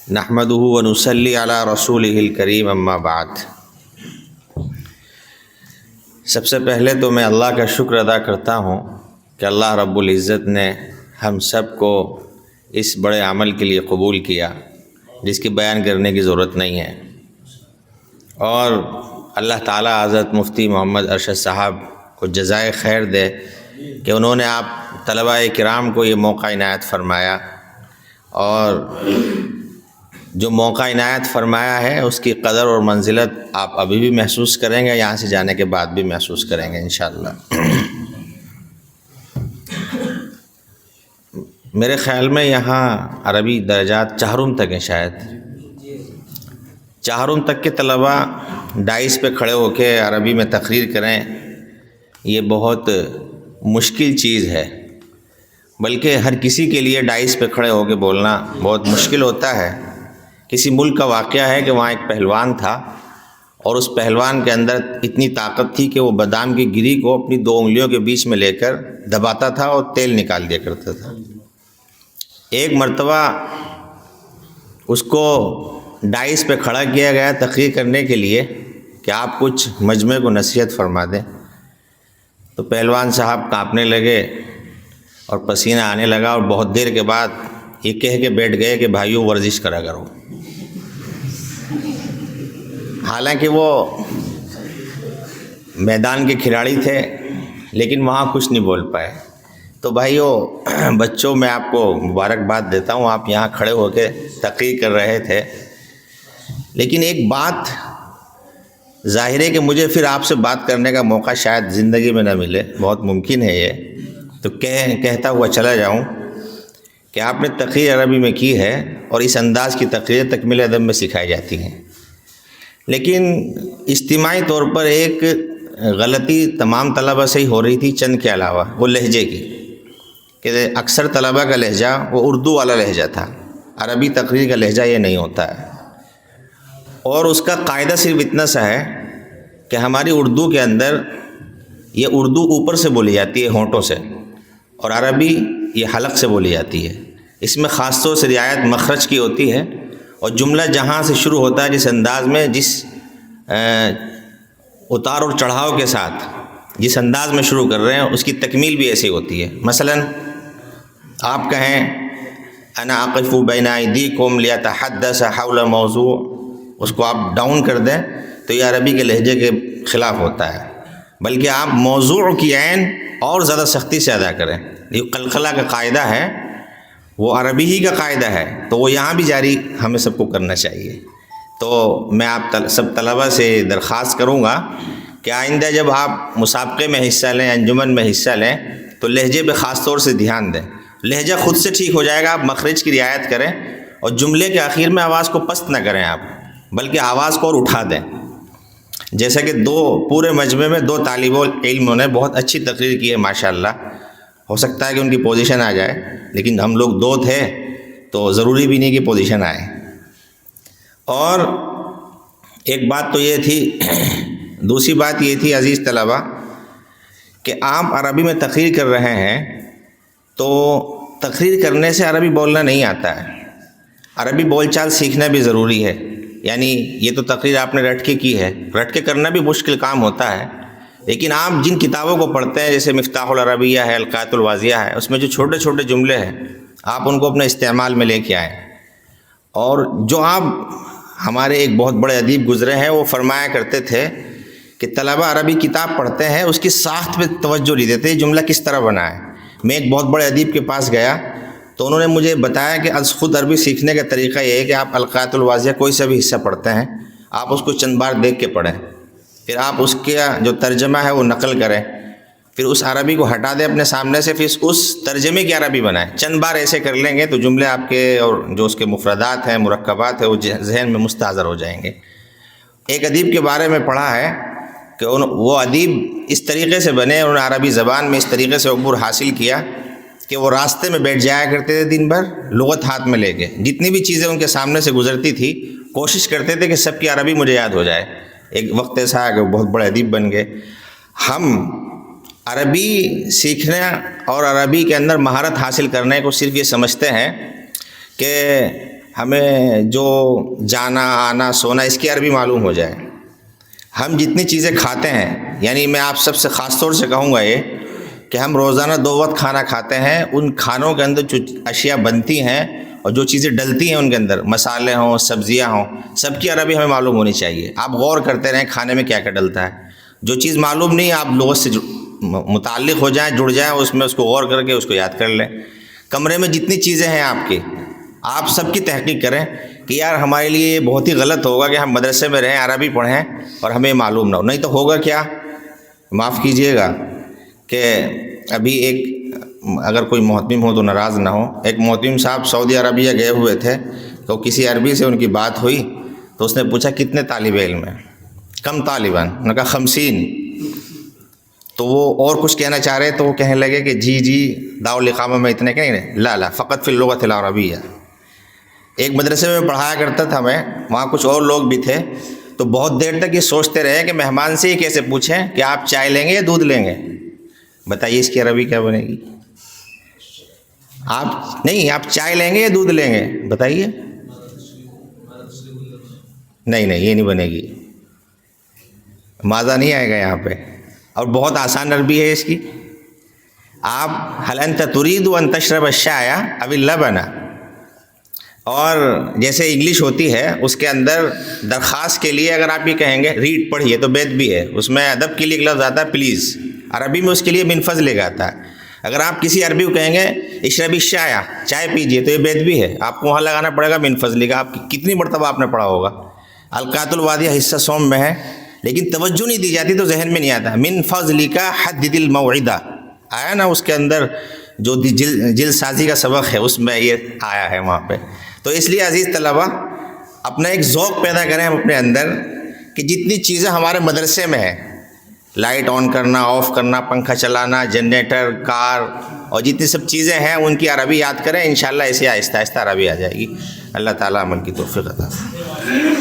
نحمده ونصلي علی رسولہ الکریم اما بعد۔ سب سے پہلے تو میں اللہ کا شکر ادا کرتا ہوں کہ اللہ رب العزت نے ہم سب کو اس بڑے عمل کے لیے قبول کیا جس کی بیان کرنے کی ضرورت نہیں ہے، اور اللہ تعالیٰ حضرت مفتی محمد ارشد صاحب کو جزائے خیر دے کہ انہوں نے آپ طلباء کرام کو یہ موقع عنایت فرمایا، اور جو موقع عنایت فرمایا ہے اس کی قدر اور منزلت آپ ابھی بھی محسوس کریں گے، یہاں سے جانے کے بعد بھی محسوس کریں گے انشاءاللہ۔ میرے خیال میں یہاں عربی درجات چہارم تک ہیں، شاید چہارم تک کے طلباء ڈائس پہ کھڑے ہو کے عربی میں تقریر کریں، یہ بہت مشکل چیز ہے، بلکہ ہر کسی کے لیے ڈائس پہ کھڑے ہو کے بولنا بہت مشکل ہوتا ہے۔ کسی ملک کا واقعہ ہے کہ وہاں ایک پہلوان تھا، اور اس پہلوان کے اندر اتنی طاقت تھی کہ وہ بادام کی گری کو اپنی 2 انگلیوں کے بیچ میں لے کر دباتا تھا اور تیل نکال دیا کرتا تھا۔ ایک مرتبہ اس کو ڈائس پہ کھڑا کیا گیا تقریر کرنے کے لیے کہ آپ کچھ مجمع کو نصیحت فرما دیں، تو پہلوان صاحب کانپنے لگے اور پسینہ آنے لگا، اور بہت دیر کے بعد یہ کہہ کے بیٹھ گئے کہ بھائیوں ورزش کرا کرو۔ حالانکہ وہ میدان کے کھلاڑی تھے لیکن وہاں کچھ نہیں بول پائے۔ تو بھائیوں بچوں، میں آپ کو مبارکباد دیتا ہوں، آپ یہاں کھڑے ہو کے تقریر کر رہے تھے، لیکن ایک بات ظاہر ہے کہ مجھے پھر آپ سے بات کرنے کا موقع شاید زندگی میں نہ ملے، بہت ممکن ہے یہ، تو کہتا ہوا چلا جاؤں کہ آپ نے تقریر عربی میں کی ہے، اور اس انداز کی تقریر تکمیل ادب میں سکھائی جاتی ہیں، لیکن اجتماعی طور پر ایک غلطی تمام طلبہ سے ہی ہو رہی تھی چند کے علاوہ، وہ لہجے کی، کہ اکثر طلبہ کا لہجہ وہ اردو والا لہجہ تھا، عربی تقریر کا لہجہ یہ نہیں ہوتا ہے، اور اس کا قاعدہ صرف اتنا سا ہے کہ ہماری اردو کے اندر یہ اردو اوپر سے بولی جاتی ہے ہونٹوں سے، اور عربی یہ حلق سے بولی جاتی ہے۔ اس میں خاص طور سے رعایت مخرج کی ہوتی ہے، اور جملہ جہاں سے شروع ہوتا ہے، جس انداز میں، جس اتار اور چڑھاؤ کے ساتھ جس انداز میں شروع کر رہے ہیں، اس کی تکمیل بھی ایسی ہوتی ہے۔ مثلا آپ کہیں انا اقف بین ایدیکم لیتحدث حول موضوع، اس کو آپ ڈاؤن کر دیں تو یہ عربی کے لہجے کے خلاف ہوتا ہے، بلکہ آپ موضوع کی عین اور زیادہ سختی سے ادا کریں۔ یہ قلقلہ کا قاعدہ ہے، وہ عربی ہی کا قاعدہ ہے، تو وہ یہاں بھی جاری ہمیں سب کو کرنا چاہیے۔ تو میں آپ سب طلبہ سے درخواست کروں گا کہ آئندہ جب آپ مسابقے میں حصہ لیں، انجمن میں حصہ لیں، تو لہجے پہ خاص طور سے دھیان دیں۔ لہجہ خود سے ٹھیک ہو جائے گا، آپ مخرج کی رعایت کریں، اور جملے کے آخر میں آواز کو پست نہ کریں آپ، بلکہ آواز کو اور اٹھا دیں۔ جیسا کہ پورے مجمع میں 2 طالب علموں نے بہت اچھی تقریر کی ہے ماشاءاللہ، ہو سکتا ہے کہ ان کی پوزیشن آ جائے، لیکن ہم لوگ 2 تھے تو ضروری بھی نہیں کہ پوزیشن آئے۔ اور ایک بات تو یہ تھی، دوسری بات یہ تھی عزیز طلبہ، کہ آپ عربی میں تقریر کر رہے ہیں تو تقریر کرنے سے عربی بولنا نہیں آتا ہے، عربی بول چال سیکھنا بھی ضروری ہے۔ یعنی یہ تو تقریر آپ نے رٹ کے کی ہے، رٹ کے کرنا بھی مشکل کام ہوتا ہے، لیکن آپ جن کتابوں کو پڑھتے ہیں، جیسے مفتاح العربیہ ہے، القاۃ الواضحہ ہے، اس میں جو چھوٹے چھوٹے جملے ہیں آپ ان کو اپنے استعمال میں لے کے آئیں۔ اور جو آپ ہمارے ایک بہت بڑے ادیب گزرے ہیں، وہ فرمایا کرتے تھے کہ طلبہ عربی کتاب پڑھتے ہیں، اس کی ساخت پہ توجہ نہیں دیتے، یہ جملہ کس طرح بنا ہے۔ میں ایک بہت بڑے ادیب کے پاس گیا تو انہوں نے مجھے بتایا کہ خود عربی سیکھنے کا طریقہ یہ ہے کہ آپ القاۃ الواضحہ کوئی سا بھی حصہ پڑھتے ہیں، آپ اس کو چند بار دیکھ کے پڑھیں، پھر آپ اس کا جو ترجمہ ہے وہ نقل کریں، پھر اس عربی کو ہٹا دیں اپنے سامنے سے، پھر اس ترجمے کی عربی بنائیں۔ چند بار ایسے کر لیں گے تو جملے آپ کے اور جو اس کے مفردات ہیں، مرکبات ہیں، وہ ذہن میں مستحضر ہو جائیں گے۔ ایک ادیب کے بارے میں پڑھا ہے کہ وہ ادیب اس طریقے سے بنے، انہوں نے عربی زبان میں اس طریقے سے عبور حاصل کیا کہ وہ راستے میں بیٹھ جایا کرتے تھے دن بھر، لغت ہاتھ میں لے کے، جتنی بھی چیزیں ان کے سامنے سے گزرتی تھی کوشش کرتے تھے کہ سب کی عربی مجھے یاد ہو جائے۔ ایک وقت ایسا آیا کہ وہ بہت بڑے ادیب بن گئے۔ ہم عربی سیکھنے اور عربی کے اندر مہارت حاصل کرنے کو صرف یہ سمجھتے ہیں کہ ہمیں جو جانا آنا سونا اس کی عربی معلوم ہو جائے. ہم جتنی چیزیں کھاتے ہیں، یعنی میں آپ سب سے خاص طور سے کہوں گا یہ کہ ہم روزانہ 2 وقت کھانا کھاتے ہیں، ان کھانوں کے اندر جو اشیاء بنتی ہیں اور جو چیزیں ڈلتی ہیں ان کے اندر، مسالے ہوں، سبزیاں ہوں، سب کی عربی ہمیں معلوم ہونی چاہیے. آپ غور کرتے رہیں کھانے میں کیا کیا ڈلتا ہے. جو چیز معلوم نہیں آپ لغت سے متعلق ہو جائیں، جڑ جائیں اس میں، اس کو غور کر کے اس کو یاد کر لیں. کمرے میں جتنی چیزیں ہیں آپ کی، آپ سب کی تحقیق کریں کہ یار ہمارے لیے یہ بہت ہی غلط ہوگا کہ ہم مدرسے میں رہیں، عربی پڑھیں اور ہمیں معلوم نہ ہو. نہیں تو ہوگا کیا، معاف کیجئے گا کہ ابھی ایک، اگر کوئی محتمم ہو تو ناراض نہ ہو، ایک محتمم صاحب سعودی عربیہ گئے ہوئے تھے تو کسی عربی سے ان کی بات ہوئی تو اس نے پوچھا کتنے طالب علم ہیں، کم طالبان، انہوں نے کہا 50. تو وہ اور کچھ کہنا چاہ رہے تو وہ کہنے لگے کہ جی دارالاقامہ میں اتنے کہ نہیں، لا فقط فی اللغۃ العربیہ. ایک مدرسے میں پڑھایا کرتا تھا میں، وہاں کچھ اور لوگ بھی تھے، تو بہت دیر تک یہ سوچتے رہے کہ مہمان سے یہ کیسے پوچھیں کہ آپ چائے لیں گے یا دودھ لیں گے، بتائیے اس کی عربی کیا بنے گی. آپ چائے لیں گے یا دودھ لیں گے، بتائیے. نہیں یہ نہیں بنے گی، مزہ نہیں آئے گا یہاں پہ. اور بہت آسان عربی ہے اس کی. آپ هل انت تريد ان تشرب الشاي ام اللبن، اور جیسے انگلش ہوتی ہے اس کے اندر درخواست کے لیے اگر آپ یہ کہیں گے ریڈ پڑھیے تو بیت بھی ہے، اس میں ادب کے لیے ایک لفظ آتا ہے پلیز، عربی میں اس کے لیے من فضلک آتا ہے. اگر آپ کسی عربی کو کہیں گے اشرب الشاي چائے پیجیے تو یہ بیت بھی ہے، آپ کو وہاں لگانا پڑے گا من فضلک. آپ کتنی مرتبہ آپ نے پڑھا ہوگا. القات الوادیہ حصہ سوم میں ہے لیکن توجہ نہیں دی جاتی تو ذہن میں نہیں آتا. من فضلک حدد الموعدہ آیا نا، اس کے اندر جو جلد سازی کا سبق ہے اس میں یہ آیا ہے وہاں پہ. تو اس لیے عزیز طلبہ اپنا ایک ذوق پیدا کریں ہم اپنے اندر کہ جتنی چیزیں ہمارے مدرسے میں ہیں، لائٹ آن کرنا، آف کرنا، پنکھا چلانا، جنریٹر، کار، اور جتنی سب چیزیں ہیں ان کی عربی یاد کریں، انشاءاللہ اسے آہستہ آہستہ عربی آ جائے گی. اللہ تعالیٰ عمل کی توفیق عطا فرمائے.